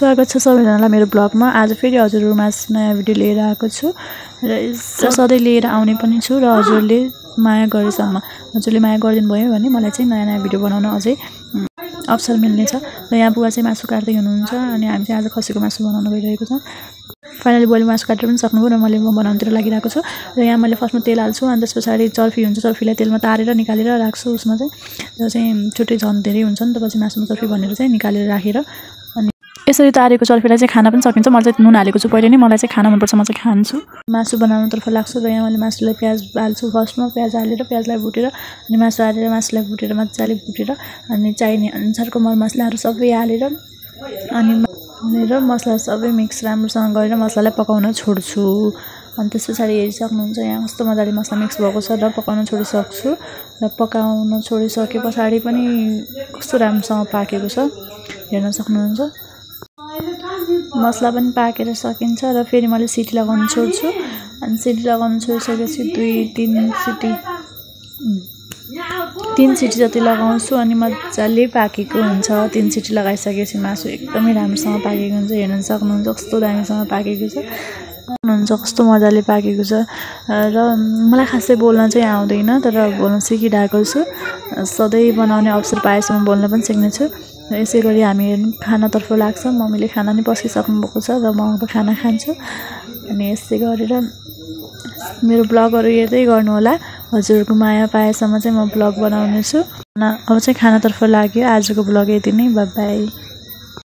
स्वागत छ सबैजनालाई मेरो ब्लगमा। आज फेरि हजुरहरुमा नयाँ भिडियो लिएर आएको छु र सधैँ लिएर आउने पनि छु र हजुरले माया गरेसम्म हजुरले माया गरिदिनु भयो भने मलाई चाहिँ नयाँ नयाँ भिडियो बनाउन अझै अवसर मिल्नेछ। र यहाँ बुवा चाहिँ मासु काट्दै हुनुहुन्छ अनि हामी चाहिँ आज खसीको मासु बनाउन गइरहेको छौं। फाइनली बुवाले मासु काटेर पनि सक्नुभयो र मैले बनाउनतिर लागिरहेको छु। र यहाँ मैले फर्स्टमा तेल हाल्छु अनि त्यसपछि चर्फी हुन्छ, चर्फीलाई तेलमा तारेर निकालेर राख्छु। उसमा चाहिँ त्यो चाहिँ छुट्टै झन् धेरै हुन्छ नि त, पछि मासुमा चर्फी भनेर चाहिँ निकालेर राखेर अनि यसरी तारेको चर्फीलाई चाहिँ खान पनि सकिन्छ। मैले चाहिँ नुन हालेको छु पहिले नै, मलाई चाहिँ खान मनपर्छ, म चाहिँ खान्छु। मासु बनाउनतर्फ लाग्छु र यहाँ मैले मासुलाई प्याज हाल्छु। फर्स्टमा प्याज हालेर प्याजलाई भुटेर अनि मासु हालेर मासुलाई भुटेर मजाले भुटेर अनि चाहिने अनुसारको मरमसलाहरू सबै हालेर अनि मसला सबै मिक्स राम्रोसँग गरेर मसलालाई पकाउन छोड्छु। अनि त्यसपछि हेरिसक्नुहुन्छ यहाँ कस्तो मजाले मसला मिक्स भएको छ र पकाउन छोडिसक्छु। र पकाउन छोडिसकेपछि पनि कस्तो राम्रोसँग पाकेको छ हेर्न सक्नुहुन्छ। मसला पनि पाकेर सकिन्छ र फेरि मैले सिटी लगाउन छोड्छु। अनि सिटी लगाउन छोडिसकेपछि 3 सिटी जति लगाउँछु अनि मजाले पाकेको हुन्छ। 3 सिटी लगाइसकेपछि मासु एकदमै राम्रोसँग पाकेको हुन्छ। हेर्न सक्नुहुन्छ कस्तो दामीसँग पाकेको छ, हुन्छ कस्तो मजाले पाकेको छ। र मलाई खासै बोल्न चाहिँ आउँदैन, तर बोल्न सिकिरहेको छु। सधैँ बनाउने अवसर पाएसम्म बोल्न पनि सिक्ने छु। र यसै गरी हामी खानातर्फ लाग्छ। मम्मीले खाना नि पस्किसक्नु भएको छ र म अब खाना खान्छु। अनि यसै गरेर मेरो ब्लगहरु हेर्दै गर्नु होला। हजुरहरुको माया पाएसम्म चाहिँ म ब्लग बनाउने छु। अब चाहिँ खानातर्फ लाग्यो। आजको ब्लग यति नै, बाइ बाइ।